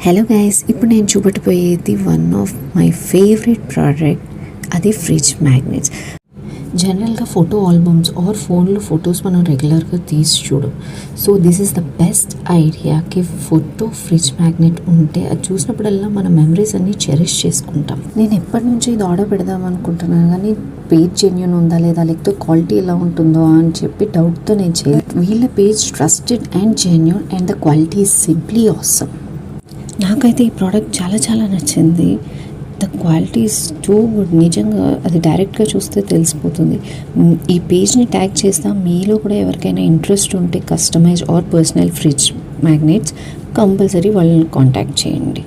Hello guys, ఇప్పుడు నేను చూపెట్టబోయేది one of my favourite product, అది ఫ్రిడ్జ్ మ్యాగ్నెట్స్. జనరల్గా ఫోటో ఆల్బమ్స్ ఆర్ ఫోన్లో ఫొటోస్ మనం రెగ్యులర్గా తీసి చూడం. So this is the best ఐడియాకి ఫోటో ఫ్రిడ్జ్ మ్యాగ్నెట్ ఉంటే అది చూసినప్పుడల్లా మన మెమరీస్ అన్నీ చెరిష్ చేసుకుంటాం. నేను ఎప్పటి నుంచి ఇది ఆర్డర్ పెడదాం అనుకుంటున్నాను, కానీ పేజ్ జెన్యూన్ ఉందా లేదా, లేకపోతే క్వాలిటీ ఎలా ఉంటుందో అని చెప్పి డౌట్తో నేను చేయలేదు. వీళ్ళ page trusted and genuine and the quality is simply awesome. నాకైతే ఈ ప్రోడక్ట్ చాలా నచ్చింది. The quality is too good. నిజంగా అది డైరెక్ట్గా చూస్తే తెలిసిపోతుంది. ఈ పేజ్ని ట్యాగ్ చేస్తా. మీలో కూడా ఎవరికైనా ఇంట్రెస్ట్ ఉంటే customise or personal fridge magnets compulsory వాళ్ళని కాంటాక్ట్ చేయండి.